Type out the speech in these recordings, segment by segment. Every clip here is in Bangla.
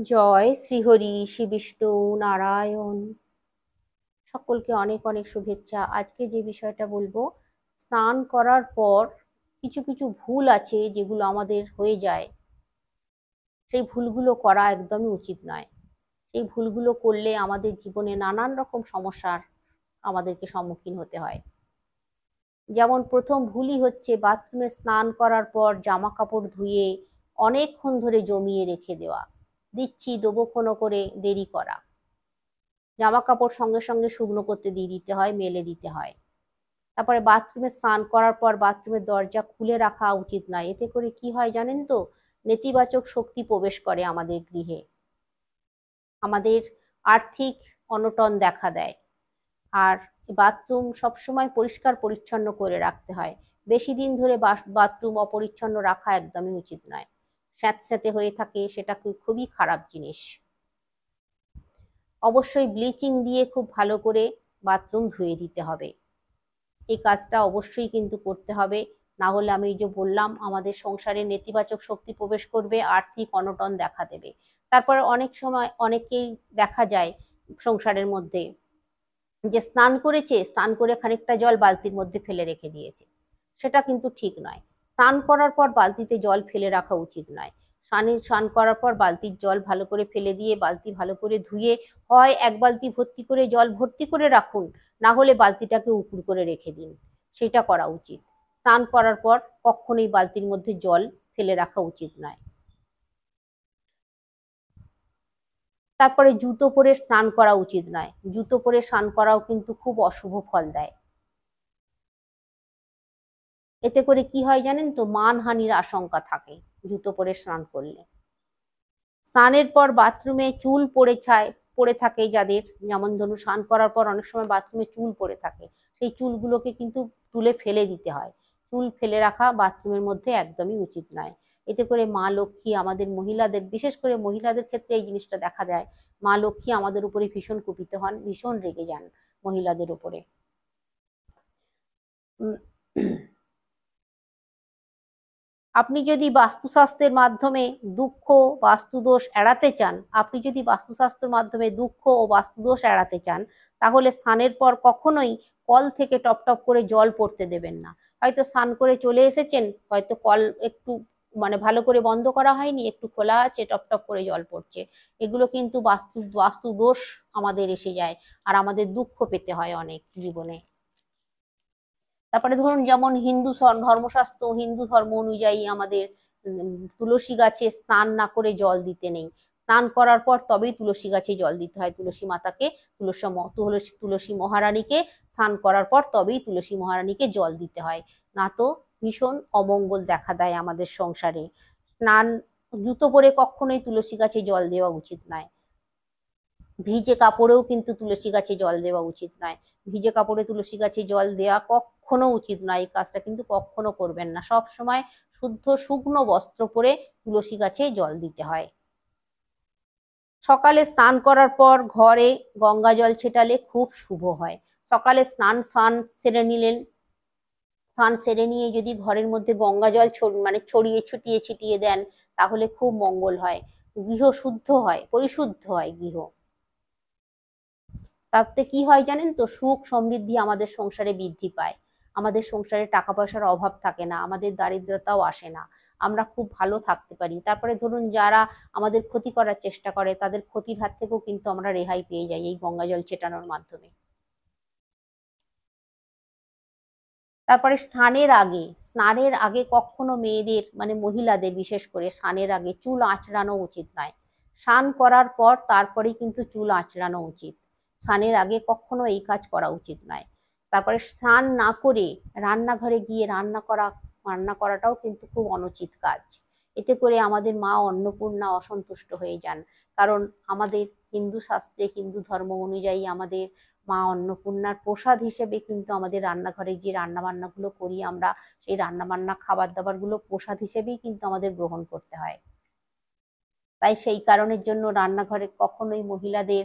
জয় শ্রীহরি শ্রী বিষ্ণু নারায়ণ। সকলকে অনেক অনেক শুভেচ্ছা। আজকে যে বিষয়টা বলবো, স্নান করার পর কিছু কিছু ভুল আছে যেগুলো আমাদের হয়ে যায়। সেই ভুলগুলো করা একদমই উচিত নয়। সেই ভুলগুলো করলে আমাদের জীবনে নানান রকম সমস্যার আমাদেরকে সম্মুখীন হতে হয়। যেমন প্রথম ভুলই হচ্ছে বাথরুমে স্নান করার পর জামা কাপড় ধুয়ে অনেকক্ষণ ধরে জমিয়ে রেখে দেওয়া, দিচ্ছি দেবোক্ষণ করে দেরি করা। জামা কাপড় সঙ্গে সঙ্গে শুকনো করতে দিয়ে দিতে হয়, মেলে দিতে হয়। তারপরে বাথরুমে স্নান করার পর বাথরুমের দরজা খুলে রাখা উচিত নয়। এতে করে কি হয় জানেন তো, নেতিবাচক শক্তি প্রবেশ করে আমাদের গৃহে, আমাদের আর্থিক অনটন দেখা দেয়। আর বাথরুম সবসময় পরিষ্কার পরিচ্ছন্ন করে রাখতে হয়। বেশি দিন ধরে বাথরুম অপরিচ্ছন্ন রাখা একদমই উচিত নয়। স্যাঁতস্যাঁতে হয়ে থাকে, সেটা খুবই খারাপ জিনিস। অবশ্যই ব্লিচিং দিয়ে খুব ভালো করে বাথরুম ধুয়ে দিতে হবে। এই কাজটা অবশ্যই কিন্তু করতে হবে, না হলে আমি যে বললাম আমাদের সংসারে নেতিবাচক শক্তি প্রবেশ করবে, আর্থিক অনটন দেখা দেবে। তারপরে অনেক সময় অনেকেই দেখা যায় সংসারের মধ্যে যে স্নান করেছে, স্নান করে খানিকটা জল বালতির মধ্যে ফেলে রেখে দিয়েছে। সেটা কিন্তু ঠিক নয়। স্নান করার পর বালতিতে জল ফেলে রাখা উচিত নয়। স্নান করার পর বালতির জল ভালো করে ফেলে দিয়ে বালতি ভালো করে ধুয়ে হয় এক বালতি ভর্তি করে জল ভর্তি করে রাখুন, না হলে বালতিটাকে উপুড় করে রেখে দিন। সেটা করা উচিত। স্নান করার পর কখনোই বালতির মধ্যে জল ফেলে রাখা উচিত নয়। তারপরে জুতো পরে স্নান করা উচিত নয়। জুতো পরে স্নান করাও কিন্তু খুব অশুভ ফল দেয়। এতে করে কি হয় জানেন তো, মানহানির আশঙ্কা থাকে জুতো পরে স্নান করলে। স্নানের পর বাথরুমে চুল পড়ে থাকে যাদের, যেমন ধরুন স্নান করার পর অনেক সময় বাথরুমে চুল পড়ে থাকে, সেই চুলগুলোকে কিন্তু তুলে ফেলে দিতে হয়। চুল ফেলে রাখা বাথরুমের মধ্যে একদমই উচিত নয়। এতে করে মা লক্ষ্মী আমাদের মহিলাদের, বিশেষ করে মহিলাদের ক্ষেত্রে এই জিনিসটা দেখা যায়, মা লক্ষ্মী আমাদের উপরে ভীষণ কুপিত হন, ভীষণ রেগে যান মহিলাদের উপরে। আপনি যদি বাস্তুশাস্ত্রের মাধ্যমে দুঃখ বাস্তুদোষ এড়াতে চান, আপনি যদি বাস্তুশাস্ত্রের মাধ্যমে দুঃখ ও বাস্তুদোষ এড়াতে চান, তাহলে স্নানের পর কখনোই কল থেকে টপ টপ করে জল পড়তে দেবেন না। হয়তো স্নান করে চলে এসেছেন, হয়তো কল একটু ভালো করে বন্ধ করা হয়নি, একটু খোলা আছে, টপ টপ করে জল পড়ছে। এগুলো কিন্তু বাস্তুদোষ আমাদের এসে যায়, আর আমাদের দুঃখ পেতে হয় অনেক জীবনে। তারপরে ধরুন, যেমন ধর্মশাস্ত্র, হিন্দু ধর্ম অনুযায়ী আমাদের তুলসী গাছে স্নান না করে জল দিতে নেই। স্নান করার পর তবেই তুলসী গাছে জল দিতে হয়। তুলসী মাতাকে, তুলসী মহারানীকে স্নান করার পর তবেই তুলসী মহারানীকে জল দিতে হয়, না তো ভীষণ অমঙ্গল দেখা দেয় আমাদের সংসারে। জুতো পরে কখনোই তুলসী গাছে জল দেওয়া উচিত নয়। ভিজে কাপড়েও কিন্তু তুলসী গাছে জল দেওয়া উচিত নয়। ভিজে কাপড়ে তুলসী গাছে জল দেওয়া কখনো উচিত নয়। এই কাজটা কিন্তু কখনো করবেন না। সব সময় শুদ্ধ শুকনো বস্ত্র পরে তুলসী গাছে জল দিতে হয়। সকালে স্নান করার পর ঘরে গঙ্গা জল ছেটালে খুব শুভ হয়। সকালে স্নান সেরে নিলেন, স্নান সেরে নিয়ে যদি ঘরের মধ্যে গঙ্গা জল ছড়িয়ে ছিটিয়ে দেন, তাহলে খুব মঙ্গল হয়। গৃহ শুদ্ধ হয়, পরিশুদ্ধ হয় গৃহ। তাতে কি হয় জানেন তো, সুখ সমৃদ্ধি আমাদের সংসারে বৃদ্ধি পায়। আমাদের সংসারে টাকা পয়সার অভাব থাকে না, আমাদের দারিদ্রতাও আসে না, আমরা খুব ভালো থাকতে পারি। তারপরে ধরুন, যারা আমাদের ক্ষতি করার চেষ্টা করে, তাদের ক্ষতির হাত থেকেও কিন্তু আমরা রেহাই পেয়ে যাই এই গঙ্গা জল ছেটানোর মাধ্যমে। তারপরে স্নানের আগে কখনো মেয়েদের, মহিলাদের বিশেষ করে, স্নানের আগে চুল আঁচড়ানো উচিত নয়। স্নান করার পর তারপরেই কিন্তু চুল আঁচড়ানো উচিত। স্নানের আগে কখনো এই কাজ করা উচিত নয়। তারপরে স্নান না করে রান্নাঘরে গিয়ে রান্না করাটাও কিন্তু খুব অনুচিত কাজ। এতে করে আমাদের মা অন্নপূর্ণা অসন্তুষ্ট হয়ে যান। কারণ আমাদের হিন্দু শাস্ত্রে, হিন্দু ধর্ম অনুযায়ী আমাদের মা অন্নপূর্ণার প্রসাদ হিসেবে কিন্তু আমাদের রান্নাঘরে যে রান্নাবান্নাগুলো করি আমরা, সেই রান্নাবান্না খাবার দাবারগুলো প্রসাদ হিসেবেই কিন্তু আমাদের গ্রহণ করতে হয়। তাই সেই কারণের জন্য রান্নাঘরে কখনোই মহিলাদের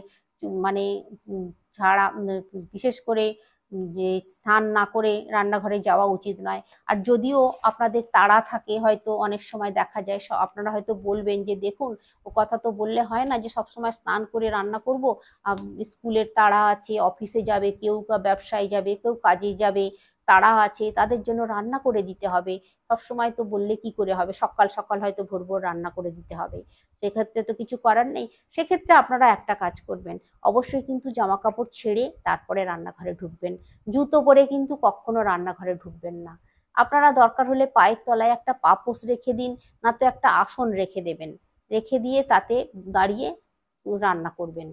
মানে ছাড়া, বিশেষ করে যে স্নান না করে রান্নাঘরে যাওয়া উচিত নয়। আর যদিও আপনাদের তাড়া থাকে, হয়তো অনেক সময় দেখা যায় আপনারা হয়তো বলবেন যে দেখুন, ও কথা তো বললে হয় না যে সবসময় স্নান করে রান্না করব, স্কুলের তাড়া আছে, অফিসে যাবে কেউ, ব্যবসায় যাবে কেউ, কাজে যাবে, তাড়া আছে, তাদের জন্য রান্না করে দিতে হবে। সবসময় তো বললে কি করে হবে, সকাল সকাল হয়তো ভোর ভোর রান্না করে দিতে হবে, সেক্ষেত্রে তো কিছু করার নেই। সেক্ষেত্রে আপনারা একটা কাজ করবেন, অবশ্যই কিন্তু জামা কাপড় ছেড়ে তারপরে রান্নাঘরে ঢুকবেন। জুতো পরে কিন্তু কখনো রান্নাঘরে ঢুকবেন না। আপনারা দরকার হলে পায়ের তলায় একটা পাপোশ রেখে দিন, না তো একটা আসন রেখে দেবেন, রেখে দিয়ে তাতে দাঁড়িয়ে রান্না করবেন।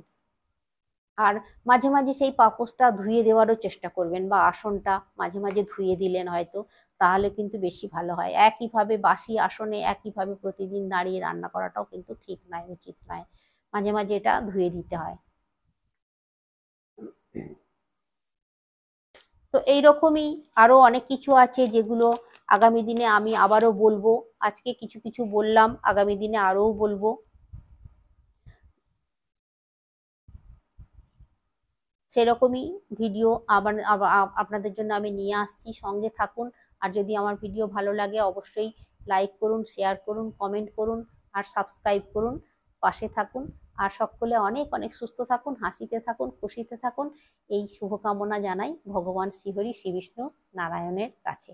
আর মাঝে মাঝে সেই পাপোশটা ধুয়ে দেওয়ারও চেষ্টা করবেন, বা আসনটা মাঝে মাঝে ধুয়ে দিলেন হয়তো, তাহলে কিন্তু বেশি ভালো হয়। একইভাবে বাসি আসনে একইভাবে প্রতিদিন দাঁড়িয়ে রান্না করাটাও কিন্তু ঠিক নয়, উচিত নয়। মাঝে মাঝে এটা ধুয়ে দিতে হয়। তো এইরকমই আরো অনেক কিছু আছে যেগুলো আগামী দিনে আমি আবারও বলবো। আজকে কিছু কিছু বললাম, আগামী দিনে আরও বলবো। সেরকমই ভিডিও আবার আপনাদের জন্য আমি নিয়ে আসছি, সঙ্গে থাকুন। আর যদি আমার ভিডিও ভালো লাগে অবশ্যই লাইক করুন, শেয়ার করুন, কমেন্ট করুন, আর সাবস্ক্রাইব করুন, পাশে থাকুন। আর সকলে অনেক অনেক সুস্থ থাকুন, হাসিতে থাকুন, খুশিতে থাকুন, এই শুভকামনা জানাই ভগবান শ্রীহরি শ্রী বিষ্ণু নারায়ণের কাছে।